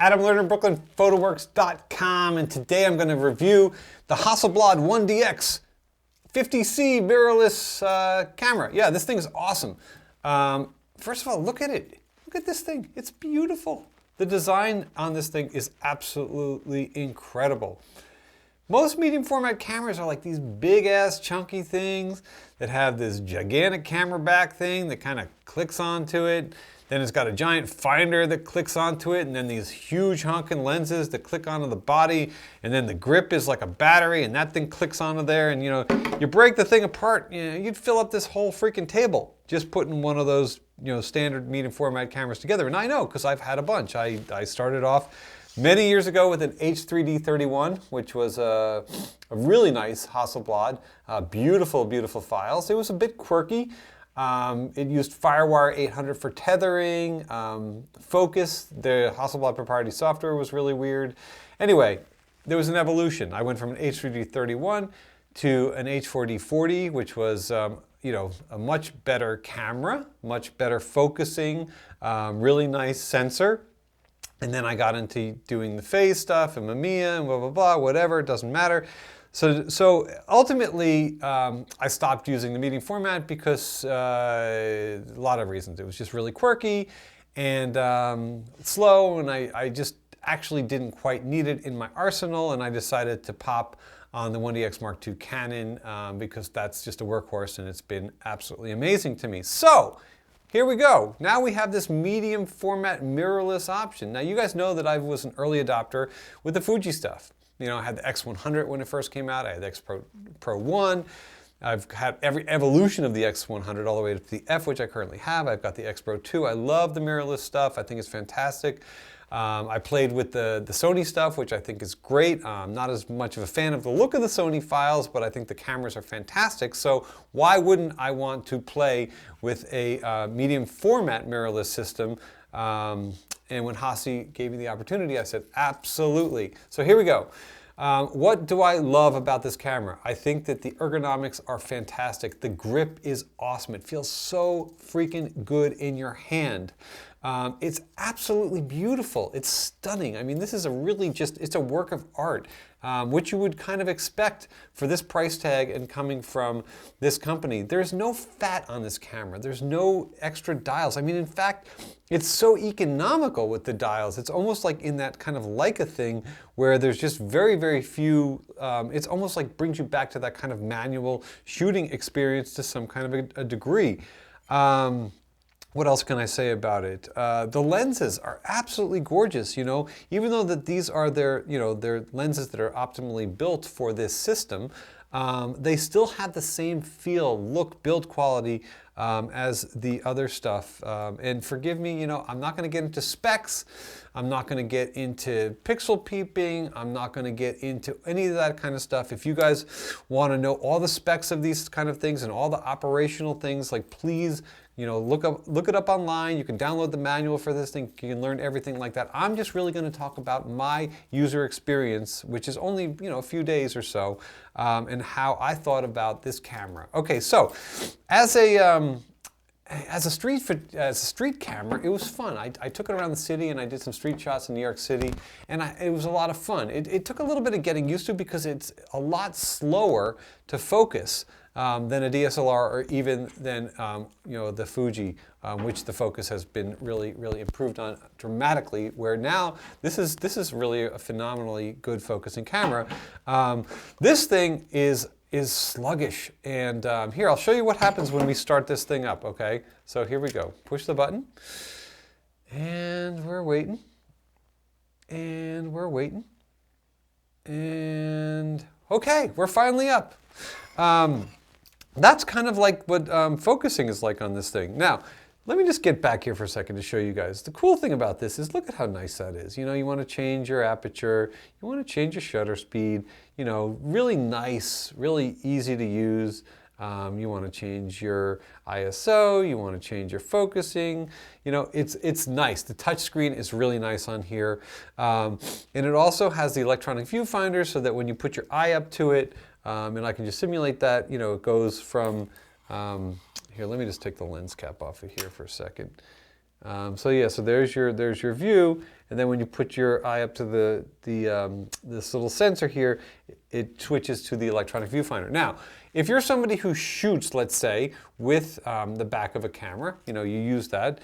Adam Lerner, BrooklynPhotoworks.com, and today I'm going to review the Hasselblad X1D-50c mirrorless camera. Yeah, this thing is awesome. First of all, look at it. Look at this thing. It's beautiful. The design on this thing is absolutely incredible. Most medium format cameras are like these big ass chunky things that have this gigantic camera back thing that kind of clicks onto it. Then it's got a giant finder that clicks onto it, and then these huge honking lenses that click onto the body, and then the grip is like a battery, and that thing clicks onto there, and you break the thing apart, you'd fill up this whole freaking table just putting one of those standard medium format cameras together. And I know, because I've had a bunch. I started off many years ago with an H3D31, which was a really nice Hasselblad, beautiful, beautiful files. It was a bit quirky. It used Firewire 800 for tethering, focus, the Hasselblad proprietary software was really weird. Anyway, there was an evolution. I went from an H3D31 to an H4D40, which was a much better camera, much better focusing, really nice sensor. And then I got into doing the phase stuff and Mamiya and blah, blah, blah, whatever, it doesn't matter. So ultimately, I stopped using the medium format because a lot of reasons. It was just really quirky and slow, and I just actually didn't quite need it in my arsenal, and I decided to pop on the 1DX Mark II Canon because that's just a workhorse, and it's been absolutely amazing to me. So here we go. Now we have this medium format mirrorless option. Now you guys know that I was an early adopter with the Fuji stuff. I had the X100 when it first came out. I had the X Pro 1. I've had every evolution of the X100 all the way to the F, which I currently have. I've got the X Pro 2. I love the mirrorless stuff. I think it's fantastic. I played with the Sony stuff, which I think is great. I'm not as much of a fan of the look of the Sony files, but I think the cameras are fantastic. So why wouldn't I want to play with a medium format mirrorless system? And when Hassi gave me the opportunity, I said, absolutely. So here we go. What do I love about this camera? I think that the ergonomics are fantastic. The grip is awesome. It feels so freaking good in your hand. It's absolutely beautiful. It's stunning. I mean, this is it's a work of art, which you would kind of expect for this price tag and coming from this company. There's no fat on this camera. There's no extra dials. I mean, in fact, it's so economical with the dials. It's almost like in that kind of Leica thing where there's just very, very few. It's almost like brings you back to that kind of manual shooting experience to some kind of a degree. What else can I say about it? The lenses are absolutely gorgeous, even though that these are their lenses that are optimally built for this system, they still have the same feel, look, build quality as the other stuff. And forgive me, I'm not going to get into specs. I'm not going to get into pixel peeping. I'm not going to get into any of that kind of stuff. If you guys want to know all the specs of these kind of things and all the operational things, like please, look it up online. You can download the manual for this thing. You can learn everything like that. I'm just really going to talk about my user experience, which is only a few days or so, and how I thought about this camera. Okay, so as a street camera, it was fun. I took it around the city and I did some street shots in New York City, and it was a lot of fun. It took a little bit of getting used to because it's a lot slower to focus than a DSLR or even than the Fuji, which the focus has been really, really improved on dramatically. Where now this is really a phenomenally good focusing camera. This thing is sluggish, and here I'll show you what happens when we start this thing up. Okay, so here we go. Push the button, and we're waiting, and we're waiting, and okay, we're finally up. That's kind of like what focusing is like on this thing. Now, let me just get back here for a second to show you guys. The cool thing about this is look at how nice that is. You want to change your aperture, you want to change your shutter speed, really nice, really easy to use. You want to change your ISO, you want to change your focusing. It's nice. The touch screen is really nice on here. And it also has the electronic viewfinder so that when you put your eye up to it, and I can just simulate that, it goes from, here, let me just take the lens cap off of here for a second. So yeah, so there's your view, and then when you put your eye up to this little sensor here, it switches to the electronic viewfinder. Now, if you're somebody who shoots, let's say, with the back of a camera, you use that,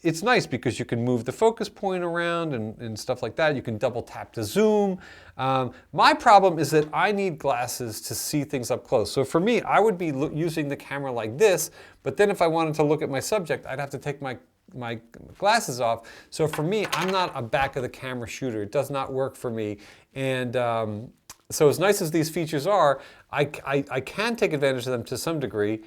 it's nice because you can move the focus point around and stuff like that. You can double tap to zoom. My problem is that I need glasses to see things up close. So for me, I would be using the camera like this, but then if I wanted to look at my subject, I'd have to take my glasses off. So for me, I'm not a back of the camera shooter. It does not work for me. And so as nice as these features are, I can take advantage of them to some degree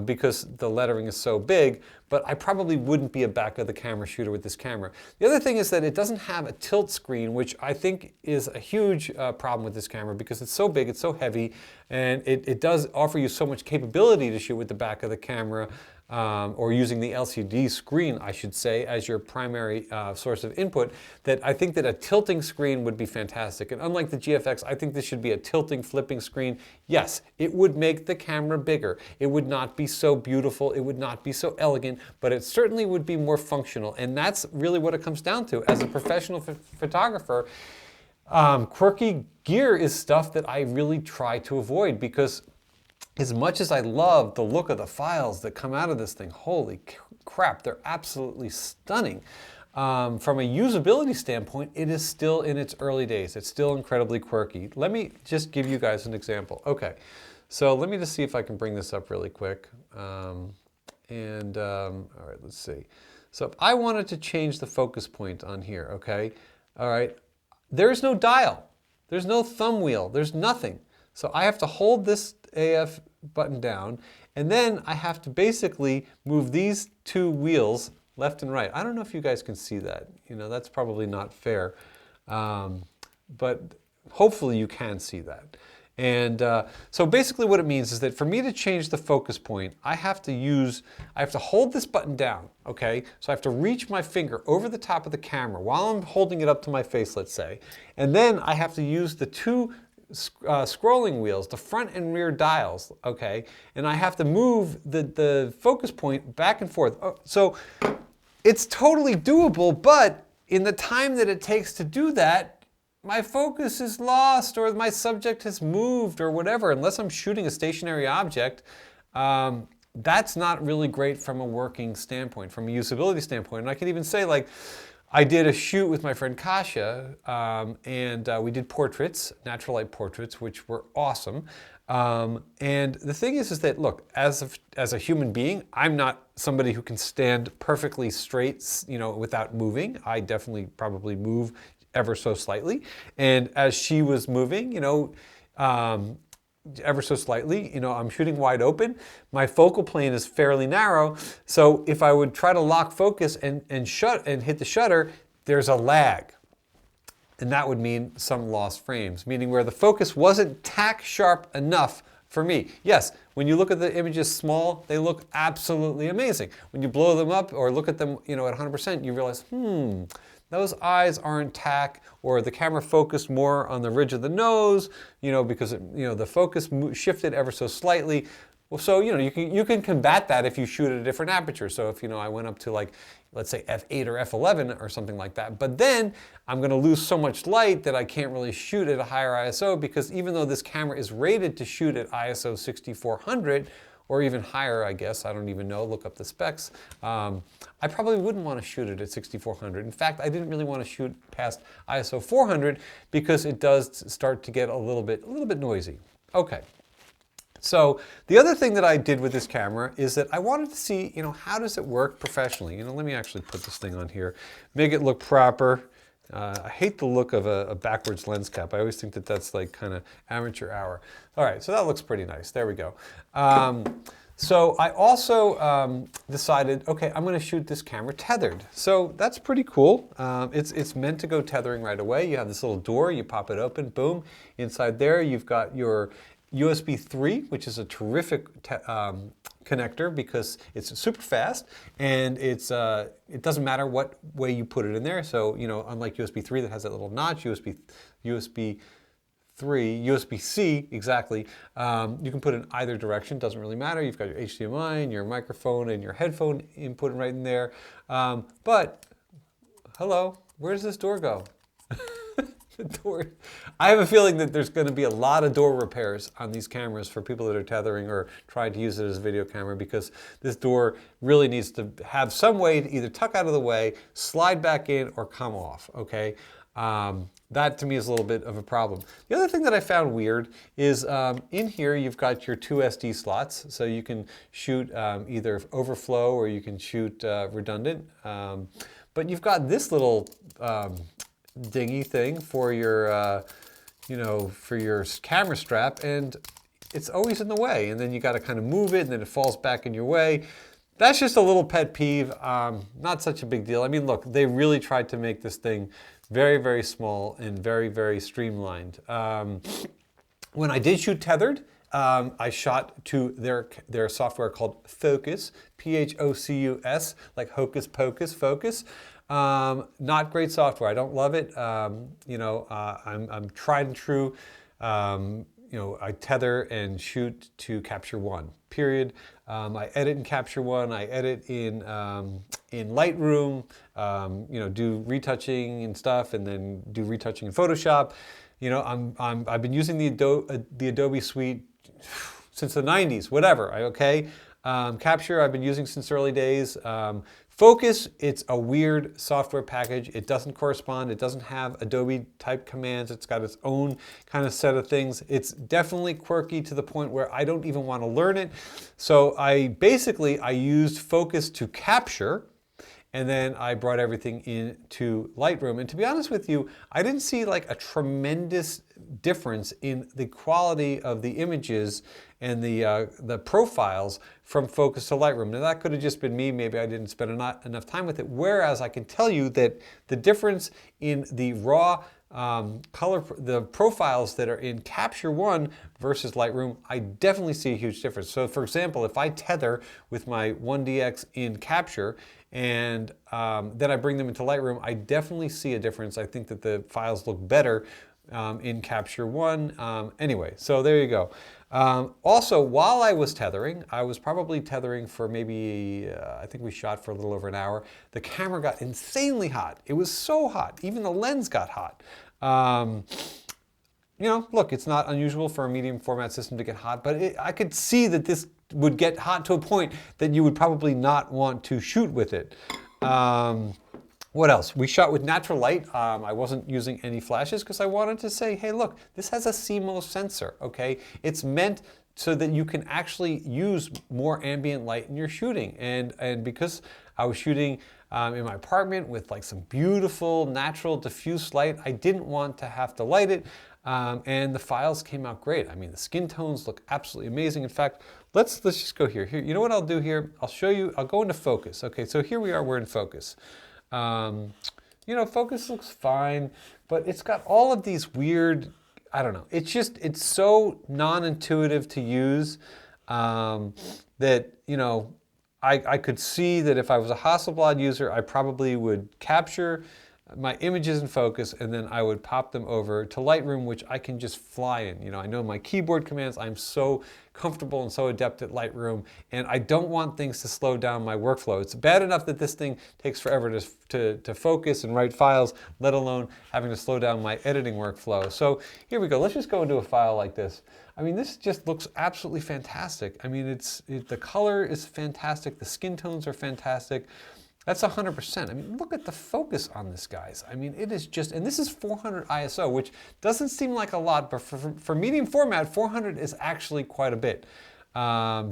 because the lettering is so big, but I probably wouldn't be a back of the camera shooter with this camera. The other thing is that it doesn't have a tilt screen, which I think is a huge problem with this camera because it's so big, it's so heavy, and it does offer you so much capability to shoot with the back of the camera. Or using the LCD screen, I should say, as your primary source of input, that I think that a tilting screen would be fantastic. And unlike the GFX, I think this should be a tilting, flipping screen. Yes, it would make the camera bigger. It would not be so beautiful. It would not be so elegant, but it certainly would be more functional. And that's really what it comes down to. As a professional photographer, quirky gear is stuff that I really try to avoid because as much as I love the look of the files that come out of this thing, holy crap, they're absolutely stunning. From a usability standpoint, it is still in its early days. It's still incredibly quirky. Let me just give you guys an example. Okay, so let me just see if I can bring this up really quick. All right, let's see. So if I wanted to change the focus point on here, okay, all right, there's no dial. There's no thumb wheel. There's nothing. So I have to hold this AF button down, and then I have to basically move these two wheels left and right. I don't know if you guys can see that. That's probably not fair, but hopefully you can see that. And so basically what it means is that for me to change the focus point, I have to hold this button down, okay? So I have to reach my finger over the top of the camera while I'm holding it up to my face, let's say, and then I have to use the two scrolling wheels, the front and rear dials, okay? And I have to move the focus point back and forth. So it's totally doable, but in the time that it takes to do that, my focus is lost or my subject has moved or whatever. Unless I'm shooting a stationary object, that's not really great from a working standpoint, from a usability standpoint. And I can even say, like, I did a shoot with my friend Kasia, and we did portraits, natural light portraits, which were awesome. And the thing is that, look, as a human being, I'm not somebody who can stand perfectly straight, without moving. I definitely probably move ever so slightly. And as she was moving, ever so slightly, I'm shooting wide open. My focal plane is fairly narrow, so if I would try to lock focus and hit the shutter, there's a lag. And that would mean some lost frames, meaning where the focus wasn't tack sharp enough for me. Yes, when you look at the images small, they look absolutely amazing. When you blow them up or look at them, at 100%, you realize, those eyes aren't tack, or the camera focused more on the ridge of the nose, because the focus shifted ever so slightly. Well, so you can combat that if you shoot at a different aperture. So if I went up to, like, let's say f8 or f11 or something like that, but then I'm going to lose so much light that I can't really shoot at a higher ISO, because even though this camera is rated to shoot at ISO 6400 or even higher, I guess, I don't even know, look up the specs, I probably wouldn't want to shoot it at 6400. In fact, I didn't really want to shoot past ISO 400 because it does start to get a little bit noisy. Okay. So the other thing that I did with this camera is that I wanted to see, how does it work professionally? Let me actually put this thing on here, make it look proper. I hate the look of a backwards lens cap. I always think that that's like kind of amateur hour. All right, so that looks pretty nice. There we go. So I also decided, okay, I'm going to shoot this camera tethered. So that's pretty cool. It's meant to go tethering right away. You have this little door, you pop it open, boom. Inside there, you've got your USB 3, which is a terrific connector because it's super fast, and it doesn't matter what way you put it in there. So unlike USB 3 that has that little notch, USB 3, USB-C, exactly. You can put it in either direction, doesn't really matter. You've got your HDMI and your microphone and your headphone input right in there. But, hello, where does this door go? The door. I have a feeling that there's going to be a lot of door repairs on these cameras for people that are tethering or trying to use it as a video camera, because this door really needs to have some way to either tuck out of the way, slide back in, or come off, okay? That to me is a little bit of a problem. The other thing that I found weird is in here you've got your 2 SD slots, so you can shoot either overflow or you can shoot redundant. But you've got this little dingy thing for your, for your camera strap, and it's always in the way. And then you got to kind of move it, and then it falls back in your way. That's just a little pet peeve. Not such a big deal. I mean, look, they really tried to make this thing very, very small and very, very streamlined. When I did shoot Tethered, I shot to their software called Focus, P-H-O-C-U-S, like hocus pocus, focus. Not great software. I don't love it. I'm tried and true. I tether and shoot to Capture One, period. I edit in Capture One. I edit in Lightroom. Do retouching and stuff, and then do retouching in Photoshop. I've been using the Adobe suite since the 90s. Whatever. Okay. Capture I've been using since early days. Focus, it's a weird software package. It doesn't correspond. It doesn't have Adobe type commands. It's got its own kind of set of things. It's definitely quirky to the point where I don't even want to learn it. So I used Focus to capture, and then I brought everything into Lightroom. And to be honest with you, I didn't see like a tremendous difference in the quality of the images and the profiles from Focus to Lightroom. Now that could have just been me. Maybe I didn't spend enough time with it. Whereas I can tell you that the difference in the raw color, the profiles that are in Capture One versus Lightroom, I definitely see a huge difference. So for example, if I tether with my 1DX in Capture and then I bring them into Lightroom, I definitely see a difference. I think that the files look better in Capture One. Anyway, so there you go. Also, while I was tethering, I was probably tethering for maybe, I think we shot for a little over an hour. The camera got insanely hot. It was so hot. Even the lens got hot. Look, it's not unusual for a medium format system to get hot, but I could see that this would get hot to a point that you would probably not want to shoot with it. What else? We shot with natural light. I wasn't using any flashes because I wanted to say, hey, look, this has a CMOS sensor, okay? It's meant so that you can actually use more ambient light in your shooting. And because I was shooting in my apartment with like some beautiful natural diffuse light, I didn't want to have to light it. And the files came out great. I mean, the skin tones look absolutely amazing. In fact, let's just go here. You know what I'll do here? I'll show you, I'll go into focus. Okay, so here we are, we're in focus. Focus looks fine, but it's got all of these weird, I don't know, it's so non-intuitive to use that, I could see that if I was a Hasselblad user, I probably would capture my images in focus and then I would pop them over to Lightroom, which I can just fly in. I know my keyboard commands. I'm so comfortable and so adept at Lightroom, and I don't want things to slow down my workflow. It's bad enough that this thing takes forever to focus and write files, let alone having to slow down my editing workflow. So here we go. Let's just go into a file like this. I mean, this just looks absolutely fantastic. I mean, the color is fantastic. The skin tones are fantastic. That's 100%. I mean, look at the focus on this, guys. I mean, it is just, and this is 400 ISO, which doesn't seem like a lot, but for medium format, 400 is actually quite a bit.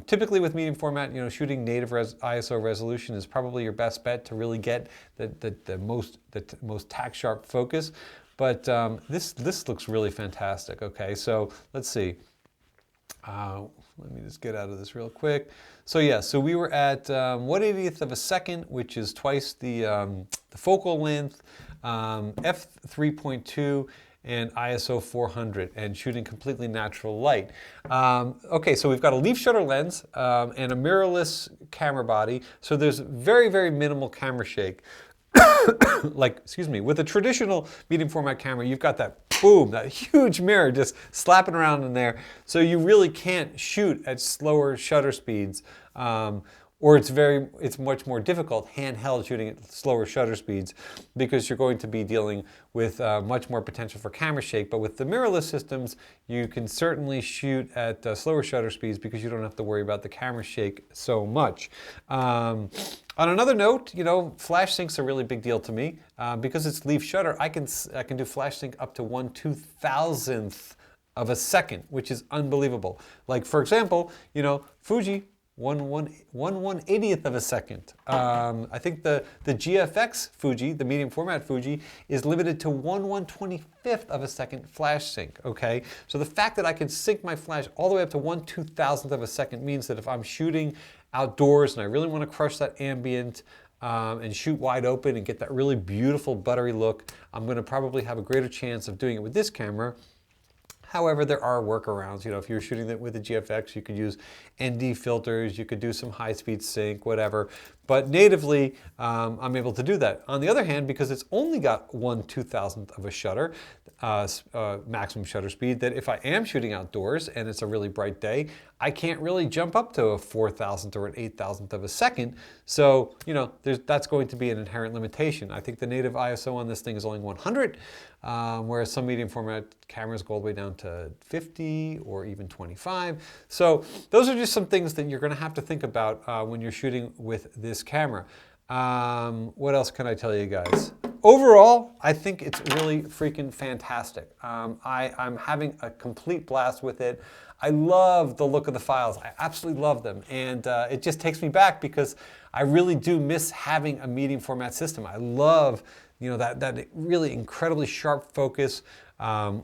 Typically with medium format, shooting native ISO resolution is probably your best bet to really get the most tack sharp focus. But this looks really fantastic. Okay, so let's see. Let me just get out of this real quick. So yeah, so we were at 1/80th of a second, which is twice the focal length, f3.2, and ISO 400, and shooting completely natural light. Okay, so we've got a leaf shutter lens and a mirrorless camera body, so there's very, very minimal camera shake. like, excuse me, with a traditional medium format camera, you've got that boom, that huge mirror just slapping around in there. So you really can't shoot at slower shutter speeds, or it's much more difficult handheld shooting at slower shutter speeds because you're going to be dealing with much more potential for camera shake. But with the mirrorless systems, you can certainly shoot at slower shutter speeds because you don't have to worry about the camera shake so much. On another note, you know, flash sync's a really big deal to me. Because it's leaf shutter, I can do flash sync up to 1/2000th of a second, which is unbelievable. Like, for example, you know, Fuji, 1/180th of a second. I think the GFX Fuji, the medium format Fuji, is limited to 1/125th of a second flash sync, okay? So the fact that I can sync my flash all the way up to 1/2000th of a second means that if I'm shooting outdoors and I really want to crush that ambient and shoot wide open and get that really beautiful buttery look, I'm going to probably have a greater chance of doing it with this camera. However, there are workarounds. You know, if you're shooting it with the GFX, you could use ND filters, you could do some high-speed sync, whatever. But natively, I'm able to do that. On the other hand, because it's only got 1/2000th of a shutter, maximum shutter speed, that if I am shooting outdoors and it's a really bright day, I can't really jump up to a 4,000th or an 8,000th of a second. So, you know, that's going to be an inherent limitation. I think the native ISO on this thing is only 100, whereas some medium format cameras go all the way down to 50 or even 25. So those are just some things that you're going to have to think about when you're shooting with this camera. What else can I tell you guys? Overall, I think it's really freaking fantastic. I'm having a complete blast with it. I love the look of the files. I absolutely love them. And it just takes me back because I really do miss having a medium format system. I love, you know, that really incredibly sharp focus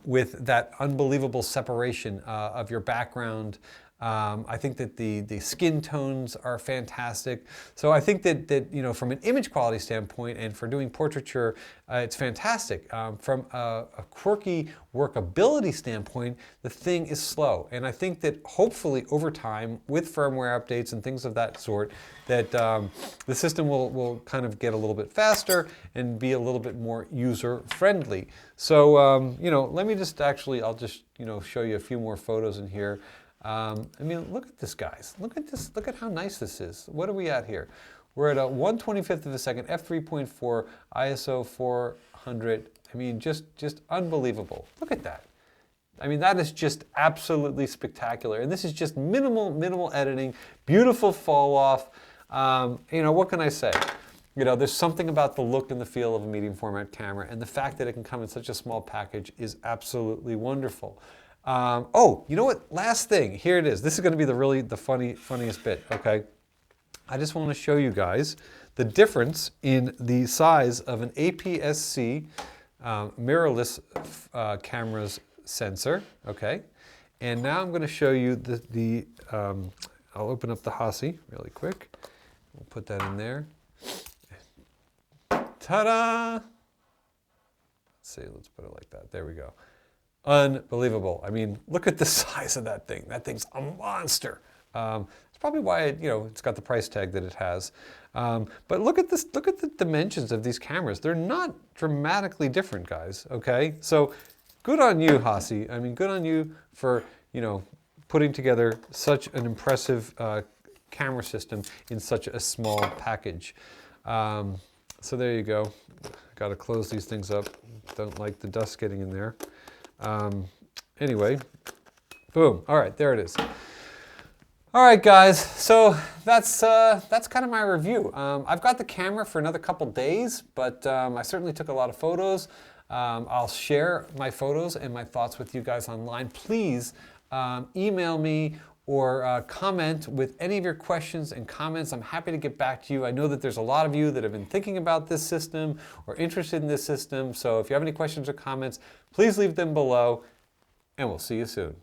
with that unbelievable separation of your background. I think that the skin tones are fantastic. So I think that you know, from an image quality standpoint and for doing portraiture, it's fantastic. From a quirky workability standpoint, the thing is slow. And I think that hopefully over time, with firmware updates and things of that sort, that the system will kind of get a little bit faster and be a little bit more user-friendly. So, you know, let me just I'll just, you know, show you a few more photos in here. I mean, look at this, guys. Look at this. Look at how nice this is. What are we at here? We're at a 1/25th of a second, f3.4, ISO 400. I mean, just unbelievable. Look at that. I mean, that is just absolutely spectacular. And this is just minimal editing, beautiful fall off. You know, what can I say? You know, there's something about the look and the feel of a medium format camera, and the fact that it can come in such a small package is absolutely wonderful. Oh, you know what? Last thing. Here it is. This is going to be the funniest bit. Okay, I just want to show you guys the difference in the size of an APS-C mirrorless camera's sensor. Okay, and now I'm going to show you I'll open up the Hassi really quick. We'll put that in there. Ta-da! Let's see. Let's put it like that. There we go. Unbelievable. I mean, look at the size of that thing. That thing's a monster. It's probably why it's got the price tag that it has. But look at this. Look at the dimensions of these cameras. They're not dramatically different, guys. Okay, so good on you, Hassi. I mean, good on you for putting together such an impressive camera system in such a small package. So there you go. Got to close these things up. Don't like the dust getting in there. Anyway, boom. All right, there it is. All right, guys. So that's kind of my review. I've got the camera for another couple days, but I certainly took a lot of photos. I'll share my photos and my thoughts with you guys online. Please email me or comment with any of your questions and comments. I'm happy to get back to you. I know that there's a lot of you that have been thinking about this system or interested in this system. So if you have any questions or comments, please leave them below, and we'll see you soon.